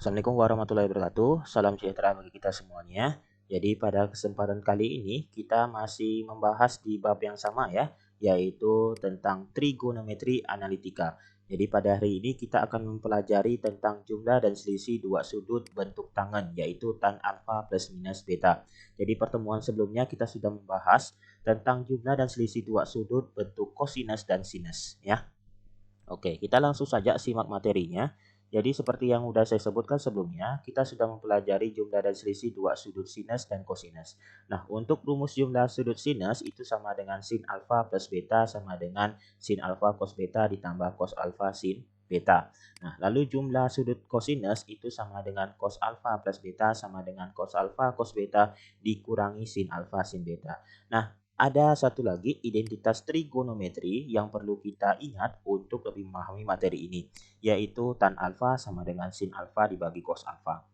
Assalamualaikum warahmatullahi wabarakatuh. Salam sejahtera bagi kita semuanya. Jadi pada kesempatan kali ini kita masih membahas di bab yang sama ya, yaitu tentang trigonometri analitika. Jadi pada hari ini kita akan mempelajari tentang jumlah dan selisih dua sudut bentuk tangen, yaitu tan alfa plus minus beta. Jadi pertemuan sebelumnya kita sudah membahas tentang jumlah dan selisih dua sudut bentuk kosinus dan sinus ya. Oke, kita langsung saja simak materinya. Jadi seperti yang sudah saya sebutkan sebelumnya, kita sudah mempelajari jumlah dan selisih dua sudut sinus dan kosinus. Nah, untuk rumus jumlah sudut sinus itu sama dengan sin alfa plus beta sama dengan sin alfa cos beta ditambah cos alfa sin beta. Nah, lalu jumlah sudut kosinus itu sama dengan cos alfa plus beta sama dengan cos alfa cos beta dikurangi sin alfa sin beta. Nah, ada satu lagi identitas trigonometri yang perlu kita ingat untuk lebih memahami materi ini, yaitu tan alfa sama dengan sin alfa dibagi cos alfa.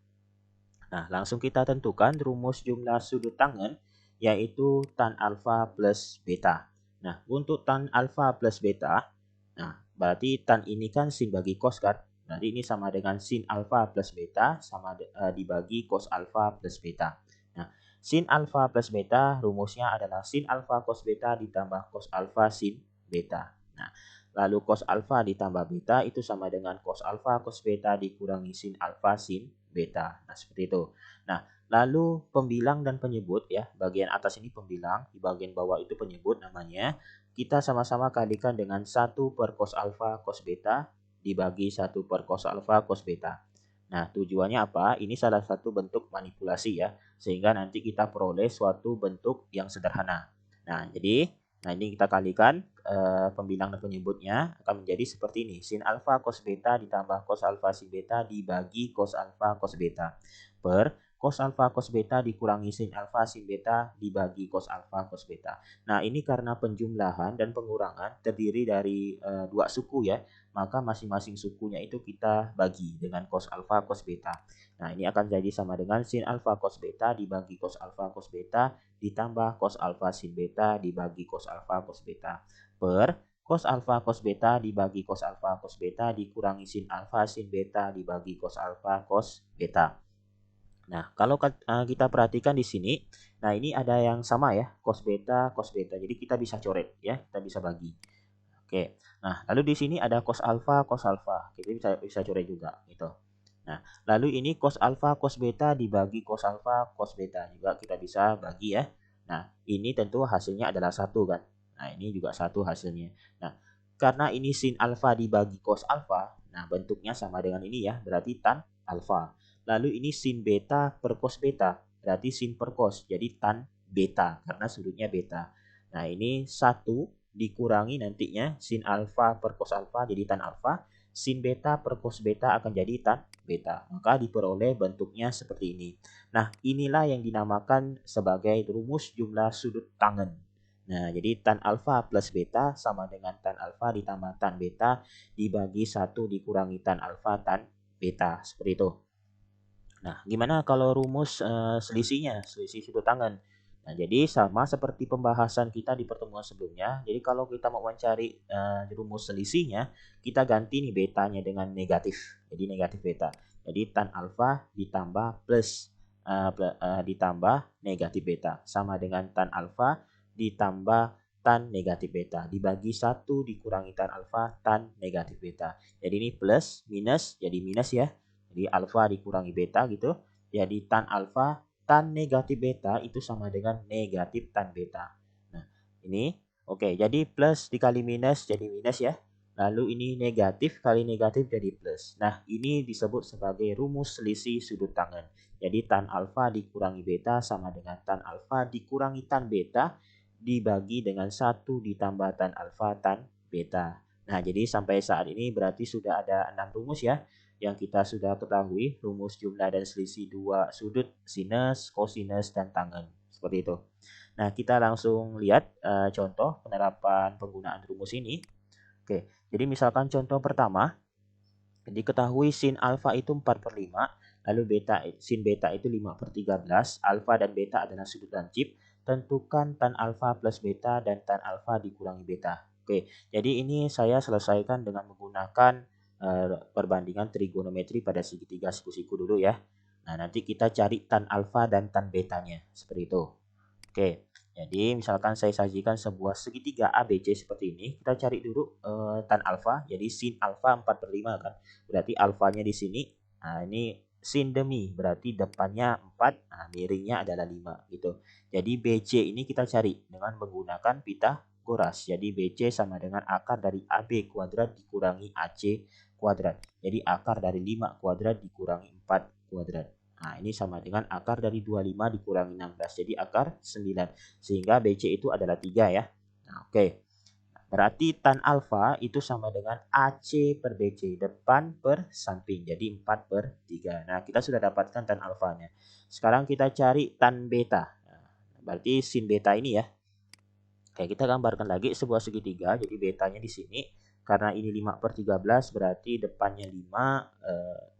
Nah, langsung kita tentukan rumus jumlah sudut tangen, yaitu tan alfa plus beta. Nah, untuk tan alfa plus beta, nah berarti tan ini kan sin bagi cos kan? Berarti ini sama dengan sin alfa plus beta sama dibagi cos alfa plus beta. Nah, sin alfa plus beta rumusnya adalah sin alfa cos beta ditambah cos alfa sin beta. Nah, lalu cos alfa ditambah beta itu sama dengan cos alfa cos beta dikurangi sin alfa sin beta. Nah, seperti itu. Nah, lalu pembilang dan penyebut ya, bagian atas ini pembilang, di bagian bawah itu penyebut namanya. Kita sama-sama kalikan dengan 1 per cos alfa cos beta dibagi 1 per cos alfa cos beta. Nah, tujuannya apa? Ini salah satu bentuk manipulasi ya, sehingga nanti kita peroleh suatu bentuk yang sederhana. Nah, jadi ini kita kalikan pembilang dan penyebutnya akan menjadi seperti ini. Sin alfa cos beta ditambah cos alfa sin beta dibagi cos alfa cos beta per cos alfa cos beta dikurangi sin alfa sin beta dibagi cos alfa cos beta. Nah, ini karena penjumlahan dan pengurangan terdiri dari dua suku ya, maka masing-masing sukunya itu kita bagi dengan cos alfa cos beta. Nah, ini akan jadi sama dengan sin alfa cos beta dibagi cos alfa cos beta ditambah cos alfa sin beta dibagi cos alfa cos beta per cos alfa cos beta dibagi cos alfa cos beta dikurangi sin alfa sin beta dibagi cos alfa cos beta. Nah, kalau kita perhatikan di sini, nah ini ada yang sama ya, cos beta, cos beta. Jadi kita bisa coret ya, kita bisa bagi. Oke. Nah, lalu di sini ada cos alfa, cos alfa. Kita bisa coret juga gitu. Nah, lalu ini cos alfa, cos beta dibagi cos alfa, cos beta juga kita bisa bagi ya. Nah, ini tentu hasilnya adalah satu kan. Nah, ini juga satu hasilnya. Nah, karena ini sin alfa dibagi cos alfa, nah bentuknya sama dengan ini ya, berarti tan alfa. Lalu ini sin beta per cos beta, berarti sin per cos, jadi tan beta karena sudutnya beta. Nah, ini 1 dikurangi nantinya sin alfa per cos alfa jadi tan alfa, sin beta per cos beta akan jadi tan beta. Maka diperoleh bentuknya seperti ini. Nah, inilah yang dinamakan sebagai rumus jumlah sudut tangen. Nah, jadi tan alfa plus beta sama dengan tan alfa ditambah tan beta dibagi 1 dikurangi tan alfa tan beta. Seperti itu. Nah, gimana kalau rumus selisihnya, selisih sudut tangen? Nah, jadi sama seperti pembahasan kita di pertemuan sebelumnya. Jadi kalau kita mau mencari rumus selisihnya, kita ganti nih betanya dengan negatif. Jadi negatif beta. Jadi tan alfa ditambah plus ditambah negatif beta sama dengan tan alfa ditambah tan negatif beta dibagi 1 dikurangi tan alfa tan negatif beta. Jadi ini plus minus jadi minus ya. Jadi alfa dikurangi beta gitu. Jadi tan alfa tan negatif beta itu sama dengan negatif tan beta. Nah, ini oke. Jadi plus dikali minus jadi minus ya. Lalu ini negatif kali negatif jadi plus. Nah, ini disebut sebagai rumus selisih sudut tangen. Jadi tan alfa dikurangi beta sama dengan tan alfa dikurangi tan beta dibagi dengan 1 ditambah tan alfa tan beta. Nah, jadi sampai saat ini berarti sudah ada 6 rumus ya yang kita sudah ketahui, rumus jumlah dan selisih dua sudut sinus, kosinus, dan tangen. Seperti itu. Nah, kita langsung lihat contoh penerapan penggunaan rumus ini. Oke, jadi misalkan contoh pertama, diketahui sin alfa itu 4/5, lalu sin beta itu 5/13, alfa dan beta adalah sudut lancip, tentukan tan alfa plus beta dan tan alfa dikurangi beta. Oke, jadi ini saya selesaikan dengan menggunakan perbandingan trigonometri pada segitiga siku-siku dulu ya. Nah, nanti kita cari tan alfa dan tan betanya seperti itu. Oke. Jadi misalkan saya sajikan sebuah segitiga ABC seperti ini, kita cari dulu tan alfa. Jadi sin alfa 4/5 kan. Berarti alfanya di sini. Nah, ini sin demi berarti depannya 4, nah miringnya adalah 5 gitu. Jadi BC ini kita cari dengan menggunakan Pitagoras. Jadi BC sama dengan akar dari AB kuadrat dikurangi AC kuadrat. Jadi akar dari 5 kuadrat dikurangi 4 kuadrat. Nah, ini sama dengan akar dari 25 dikurangi 16. Jadi akar 9. Sehingga BC itu adalah 3 ya. Nah, oke. Berarti tan alfa itu sama dengan AC per BC. Depan per samping. Jadi 4/3. Nah, kita sudah dapatkan tan alfanya. Sekarang kita cari tan beta. Nah, berarti sin beta ini ya. Oke, kita gambarkan lagi sebuah segitiga. Jadi betanya di sini. Karena ini 5/13 berarti depannya 5,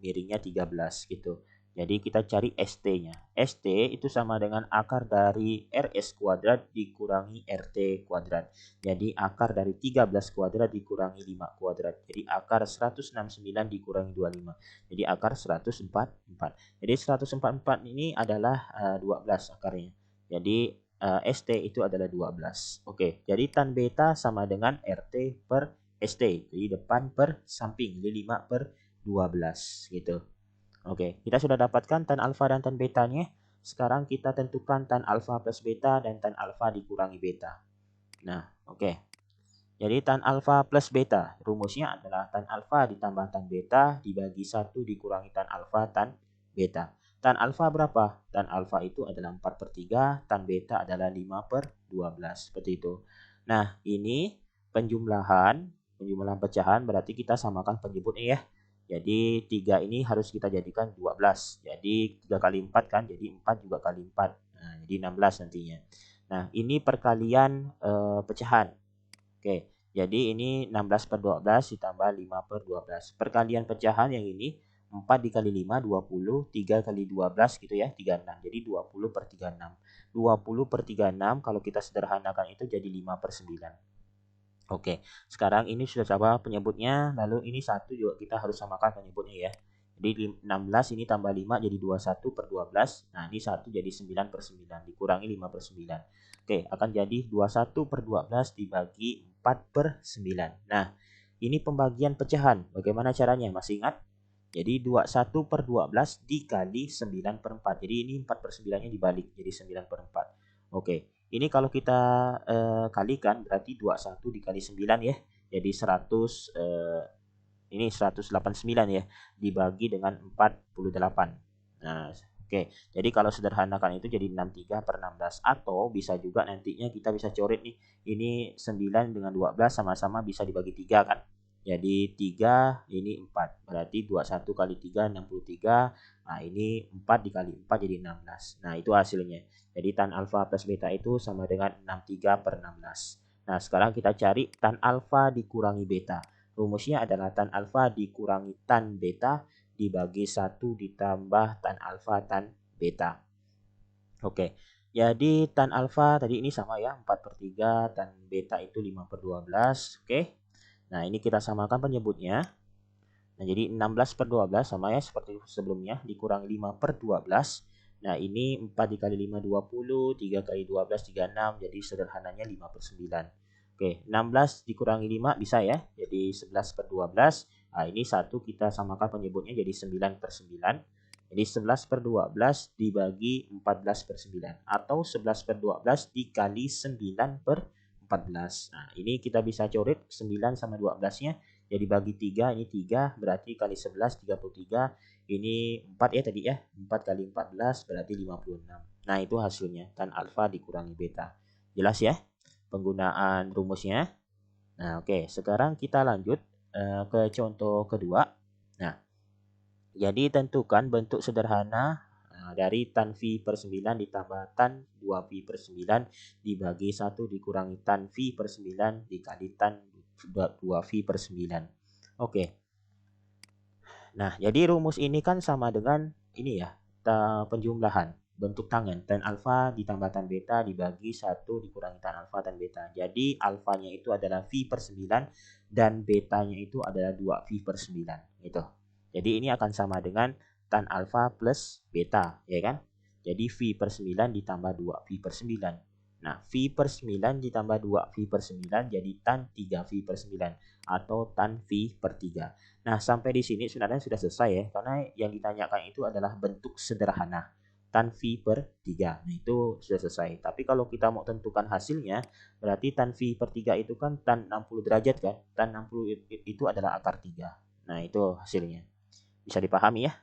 miringnya 13 gitu. Jadi kita cari ST-nya. ST itu sama dengan akar dari RS kuadrat dikurangi RT kuadrat. Jadi akar dari 13 kuadrat dikurangi 5 kuadrat. Jadi akar 169 dikurangi 25. Jadi akar 144. Jadi 144 ini adalah 12 akarnya. Jadi ST itu adalah 12. Oke, jadi tan beta sama dengan RT per ST. Jadi depan per samping. Jadi 5/12 gitu. Oke, kita sudah dapatkan tan alfa dan tan betanya. Sekarang kita tentukan tan alfa plus beta dan tan alfa dikurangi beta. Nah, oke. Jadi tan alfa plus beta, rumusnya adalah tan alfa ditambah tan beta dibagi 1 dikurangi tan alfa tan beta. Tan alfa berapa? Tan alfa itu adalah 4/3, tan beta adalah 5/12. Seperti itu. Nah, ini penjumlahan pecahan berarti kita samakan penyebutnya ya. Jadi 3 ini harus kita jadikan 12. Jadi 3 kali 4 kan, jadi 4 juga kali 4. Nah, jadi 16 nantinya. Nah, ini perkalian pecahan. Oke, jadi ini 16/12 ditambah 5/12. Perkalian pecahan yang ini 4 dikali 5, 20. 3 kali 12 gitu ya, 36. Jadi 20/36. 20/36 kalau kita sederhanakan itu jadi 5/9. Oke, sekarang ini sudah sama penyebutnya, lalu ini 1 juga kita harus samakan penyebutnya ya. Jadi 16 ini tambah 5 jadi 21/12. Nah, ini 1 jadi 9/9 dikurangi 5/9. Oke, akan jadi 21/12 dibagi 4/9. Nah, ini pembagian pecahan. Bagaimana caranya? Masih ingat? Jadi 21/12 dikali 9/4. Jadi ini 4/9-nya dibalik jadi 9/4. Oke. Ini kalau kita kalikan berarti 21 dikali 9 ya. Jadi 100 ini 189 ya dibagi dengan 48. Nah, oke. Jadi kalau sederhanakan itu jadi 63/16 atau bisa juga nantinya kita bisa coret nih. Ini 9 dengan 12 sama-sama bisa dibagi 3 kan. Jadi 3 ini 4. Berarti 21 kali 3 63. Nah, ini 4 dikali 4 jadi 16. Nah, itu hasilnya. Jadi tan alfa plus beta itu sama dengan 63/16. Nah, sekarang kita cari tan alfa dikurangi beta. Rumusnya adalah tan alfa dikurangi tan beta dibagi 1 ditambah tan alfa tan beta. Oke, jadi tan alfa tadi ini sama ya, 4/3, tan beta itu 5/12. Oke, nah ini kita samakan penyebutnya. Nah, jadi 16/12 sama ya seperti sebelumnya, dikurangi 5/12. Nah, ini 4 dikali 5 20, 3 kali 12 36, jadi sederhananya 5/9. Oke, 16 dikurangi 5 bisa ya, jadi 11/12. Nah, ini 1 kita samakan penyebutnya jadi 9/9. Jadi 11/12 dibagi 14/9 atau 11/12 dikali 9/14. Nah, ini kita bisa coret 9 sama 12-nya. Jadi bagi 3, ini 3 berarti kali 11 33. Ini 4 ya tadi ya. 4 kali 14 berarti 56. Nah, itu hasilnya tan alfa dikurangi beta. Jelas ya penggunaan rumusnya. Nah, oke, sekarang kita lanjut ke contoh kedua. Nah, jadi tentukan bentuk sederhana dari tan V/9 ditambah tan 2V/9 dibagi 1 dikurangi tan V/9 dikali tan 2V/9. Oke. Nah, jadi rumus ini kan sama dengan ini ya, penjumlahan. bentuk tangen. Tan alfa ditambah tan beta dibagi 1 dikurangi tan alfa tan beta. Jadi alfanya itu adalah V per 9 dan betanya itu adalah 2V/9 gitu. Jadi ini akan sama dengan tan alfa plus beta, ya kan? Jadi V/9 ditambah 2V/9. Nah, V/9 ditambah 2V/9 jadi tan 3V/9 atau tan V/3. Nah, sampai di sini sebenarnya sudah selesai ya, karena yang ditanyakan itu adalah bentuk sederhana tan V/3. Nah, itu sudah selesai. Tapi kalau kita mau tentukan hasilnya, berarti tan V/3 itu kan tan 60 derajat kan? Tan 60 itu adalah akar 3. Nah, itu hasilnya. Bisa dipahami ya?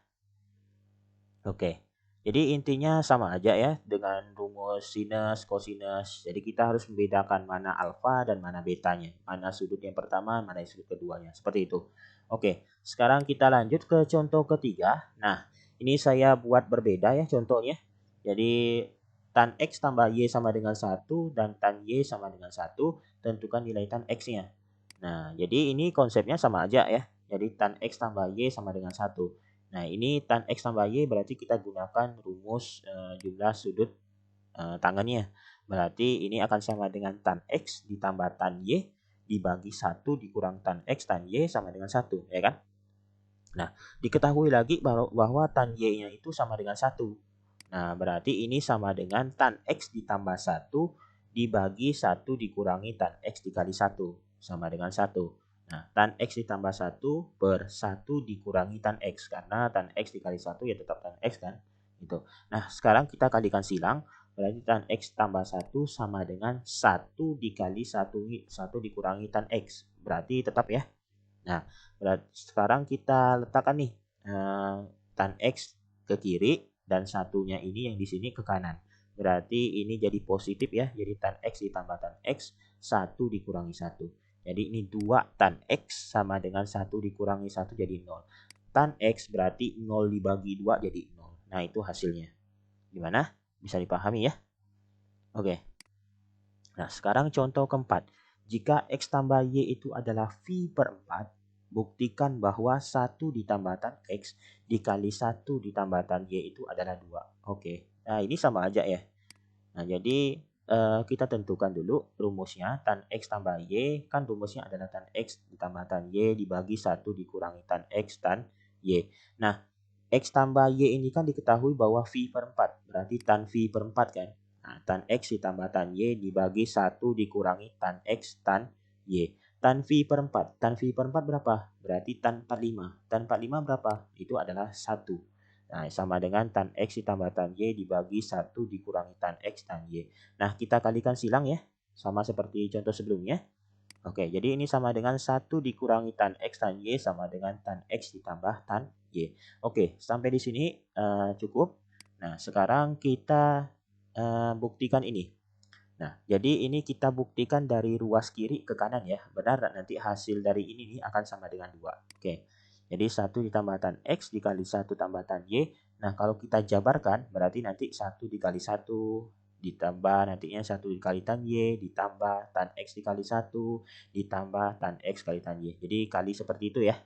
Oke. Jadi intinya sama aja ya dengan rumus sinus, kosinus. Jadi kita harus membedakan mana alfa dan mana betanya. Mana sudut yang pertama, mana sudut keduanya. Seperti itu. Oke, sekarang kita lanjut ke contoh ketiga. Nah, ini saya buat berbeda ya contohnya. Jadi tan X tambah Y sama dengan 1 dan tan Y sama dengan 1. Tentukan nilai tan X-nya. Nah, jadi ini konsepnya sama aja ya. Jadi tan X tambah Y sama dengan 1. Nah, ini tan X tambah Y berarti kita gunakan rumus jumlah sudut tangannya. Berarti ini akan sama dengan tan X ditambah tan Y dibagi 1 dikurang tan X tan Y sama dengan 1, ya kan? Nah, diketahui lagi bahwa tan Y-nya itu sama dengan 1. Nah, berarti ini sama dengan tan X ditambah 1 dibagi 1 dikurangi tan X dikali 1 sama dengan 1. Nah, tan X ditambah 1 per 1 dikurangi tan X. Karena tan X dikali 1 ya tetap tan X kan. Gitu. Nah, sekarang kita kalikan silang. Berarti tan X tambah 1 sama dengan 1 dikali 1 dikurangi tan X. Berarti tetap ya. Nah, berarti sekarang kita letakkan nih tan X ke kiri dan satunya ini yang di sini ke kanan. Berarti ini jadi positif ya. Jadi tan X ditambah tan X 1 dikurangi 1. Jadi ini 2 tan X sama dengan 1 dikurangi 1 jadi 0. Tan X berarti 0 dibagi 2 jadi 0. Nah, itu hasilnya. Gimana? Bisa dipahami ya? Oke. Nah, sekarang contoh keempat. Jika X tambah Y itu adalah V/4, buktikan bahwa 1 ditambah tan X dikali 1 ditambah tan Y itu adalah 2. Oke. Nah, ini sama aja ya. Nah, jadi kita tentukan dulu rumusnya. Tan X tambah Y kan rumusnya adalah tan X ditambah tan Y dibagi 1 dikurangi tan X tan Y. Nah, X tambah Y ini kan diketahui bahwa V/4. Berarti tan V/4 kan. Nah, tan X ditambah tan Y dibagi 1 dikurangi tan X tan Y. Tan V/4. Tan V/4 berapa? Berarti tan 45. Tan 45 berapa? Itu adalah 1. Nah, sama dengan tan X ditambah tan Y dibagi 1 dikurangi tan X tan Y. Nah, kita kalikan silang ya. Sama seperti contoh sebelumnya. Oke, jadi ini sama dengan 1 dikurangi tan X tan Y sama dengan tan X ditambah tan Y. Oke, sampai di sini cukup. Nah, sekarang kita buktikan ini. Nah, jadi ini kita buktikan dari ruas kiri ke kanan ya. Benar nanti hasil dari ini akan sama dengan 2. Oke. Jadi 1 ditambah tan X dikali 1 tambah tan Y. Nah, kalau kita jabarkan berarti nanti 1 dikali 1 ditambah nantinya 1 dikali tan Y ditambah tan X dikali 1 ditambah tan X kali tan Y. Jadi kali seperti itu ya.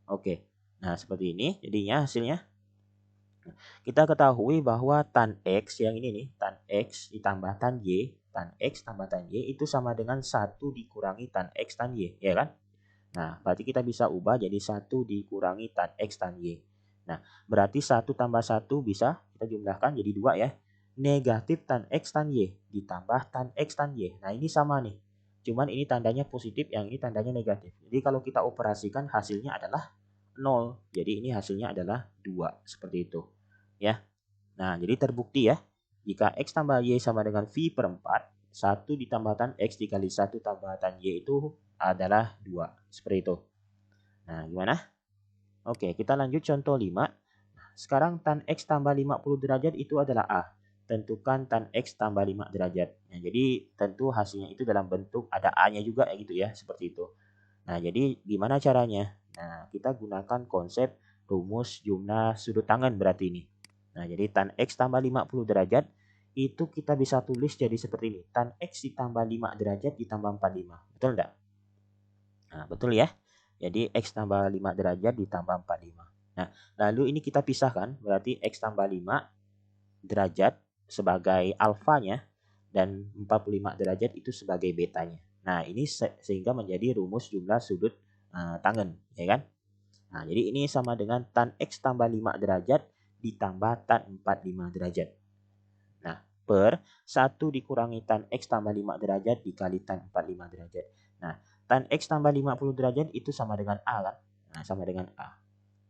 Oke. Nah, seperti ini jadinya hasilnya. Kita ketahui bahwa tan X yang ini nih, tan X ditambah tan Y, tan X tambah tan Y itu sama dengan 1 dikurangi tan X tan Y, ya kan? Nah, berarti kita bisa ubah jadi 1 dikurangi tan X tan Y. Nah, berarti 1 tambah 1 bisa kita jumlahkan jadi 2 ya. Negatif tan X tan Y ditambah tan X tan Y. Nah, ini sama nih. Cuman ini tandanya positif, yang ini tandanya negatif. Jadi kalau kita operasikan hasilnya adalah 0. Jadi ini hasilnya adalah 2. Seperti itu. Ya. Nah, jadi terbukti ya. Jika X tambah Y sama dengan V/4, 1 ditambah tan X dikali 1 tambah tan Y itu adalah 2. Seperti itu. Nah, gimana? Oke, kita lanjut contoh 5. Sekarang tan X tambah 50 derajat itu adalah A. Tentukan tan X tambah 5 derajat. Nah, jadi tentu hasilnya itu dalam bentuk ada A-nya juga ya gitu ya, seperti itu. Nah, jadi gimana caranya? Nah, kita gunakan konsep rumus jumlah sudut tangan berarti ini. Nah, jadi tan X tambah 50 derajat itu kita bisa tulis jadi seperti ini. Tan X ditambah 5 derajat ditambah 45. Betul enggak? Nah, betul ya. Jadi X tambah 5 derajat ditambah 45. Nah, lalu ini kita pisahkan. Berarti X tambah 5 derajat sebagai alfanya dan 45 derajat itu sebagai betanya. Nah, ini sehingga menjadi rumus jumlah sudut tangen, ya kan? Nah, jadi ini sama dengan tan X tambah 5 derajat ditambah tan 45 derajat. Nah, per 1 dikurangi tan X tambah 5 derajat dikali tan 45 derajat. Nah, tan X tambah 50 derajat itu sama dengan A kan? Nah, sama dengan A.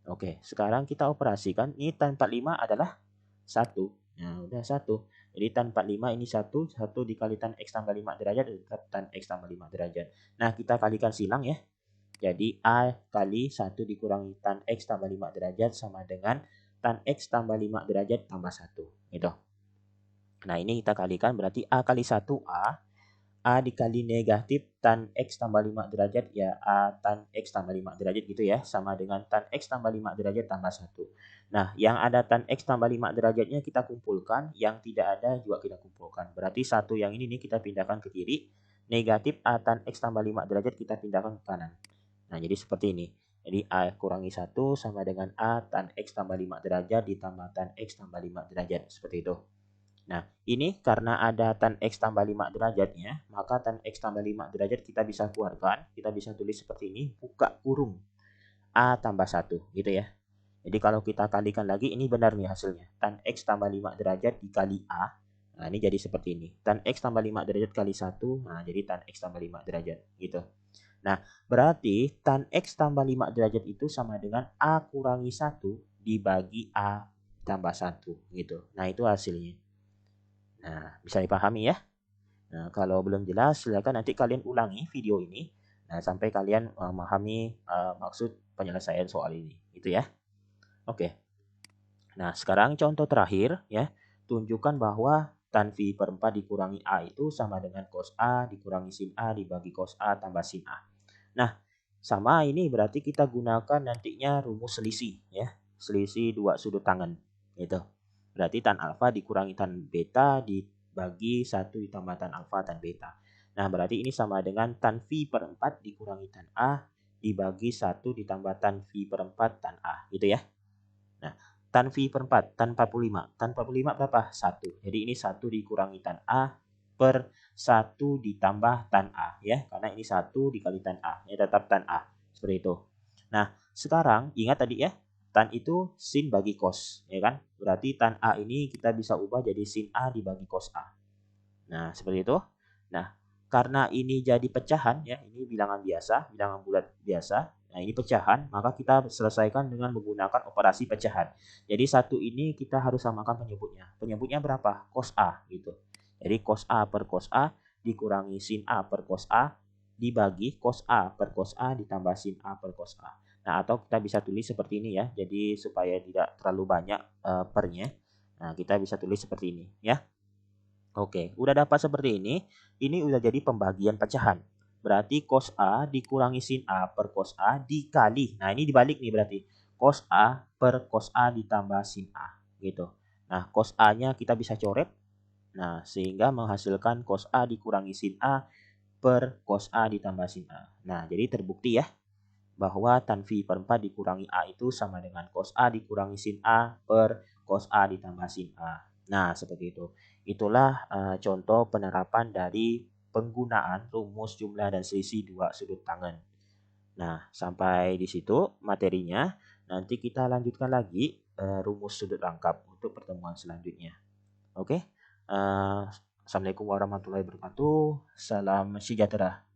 Oke, sekarang kita operasikan. Ini tan 45 adalah 1. Nah, udah 1. Jadi tan 45 ini 1 dikali tan X tambah 5 derajat tetap tan X tambah 5 derajat. Nah, kita kalikan silang ya. Jadi A kali 1 dikurangi tan X tambah 5 derajat sama dengan tan X tambah 5 derajat tambah 1. Gitu. Nah, ini kita kalikan berarti A kali 1 A dikali negatif tan X tambah 5 derajat ya A tan X tambah 5 derajat gitu ya. Sama dengan tan X tambah 5 derajat tambah 1. Nah, yang ada tan X tambah 5 derajatnya kita kumpulkan. Yang tidak ada juga kita kumpulkan. Berarti satu yang ini nih kita pindahkan ke kiri. Negatif A tan X tambah 5 derajat kita pindahkan ke kanan. Nah, jadi seperti ini. Jadi A kurangi 1 sama dengan A tan X tambah 5 derajat ditambah tan X tambah 5 derajat. Seperti itu. Nah, ini karena ada tan X tambah 5 derajatnya, maka tan X tambah 5 derajat kita bisa keluarkan. Kita bisa tulis seperti ini, buka kurung A tambah 1, gitu ya. Jadi kalau kita kalikan lagi, ini benar nih hasilnya. Tan X tambah 5 derajat dikali A. Nah, ini jadi seperti ini. Tan X tambah 5 derajat kali 1, nah jadi tan X tambah 5 derajat, gitu. Nah, berarti tan X tambah 5 derajat itu sama dengan A kurangi 1 dibagi A tambah 1, gitu. Nah, itu hasilnya. Nah, bisa dipahami ya? Nah, kalau belum jelas, silakan nanti kalian ulangi video ini. Nah, sampai kalian memahami maksud penyelesaian soal ini. Gitu ya. Oke. Nah, sekarang contoh terakhir ya. Tunjukkan bahwa tan V per 4 dikurangi A itu sama dengan cos A dikurangi sin A dibagi cos A tambah sin A. Nah, sama ini berarti kita gunakan nantinya rumus selisih ya. Selisih dua sudut tangen. Gitu. Berarti tan alfa dikurangi tan beta dibagi 1 ditambah tan alfa tan beta. Nah, berarti ini sama dengan tan V per 4 dikurangi tan A dibagi 1 ditambah tan V per 4 tan A. Gitu ya. Nah, tan V per 4, tan 45. Tan 45 berapa? 1. Jadi ini 1 dikurangi tan A per 1 ditambah tan A. Ya, karena ini 1 dikali tan A. Ini tetap tan A. Seperti itu. Nah, sekarang ingat tadi ya, tan itu sin bagi cos. Ya kan? Berarti tan A ini kita bisa ubah jadi sin A dibagi cos A. Nah, seperti itu. Nah, karena ini jadi pecahan ya, ini bilangan biasa, bilangan bulat biasa. Nah, ini pecahan, maka kita selesaikan dengan menggunakan operasi pecahan. Jadi satu ini kita harus samakan penyebutnya. Penyebutnya berapa? Cos A gitu. Jadi cos A per cos A dikurangi sin A per cos A dibagi cos A per cos A ditambah sin A per cos A. Nah, atau kita bisa tulis seperti ini ya. Jadi supaya tidak terlalu banyak pernya. Nah, kita bisa tulis seperti ini ya. Oke, udah dapat seperti ini udah jadi pembagian pecahan. Berarti cos A dikurangi sin A per cos A dikali. Nah, ini dibalik nih berarti. Cos A per cos A ditambah sin A. Gitu. Nah, cos A-nya kita bisa coret. Nah, sehingga menghasilkan cos A dikurangi sin A per cos A ditambah sin A. Nah, jadi terbukti ya bahwa tan V per 4 dikurangi A itu sama dengan cos A dikurangi sin A per cos A ditambah sin A. Nah, seperti itu. Itulah contoh penerapan dari penggunaan rumus jumlah dan selisih dua sudut tangen. Nah, sampai di situ materinya. Nanti kita lanjutkan lagi rumus sudut rangkap untuk pertemuan selanjutnya. Oke? Assalamualaikum warahmatullahi wabarakatuh. Salam sejahtera.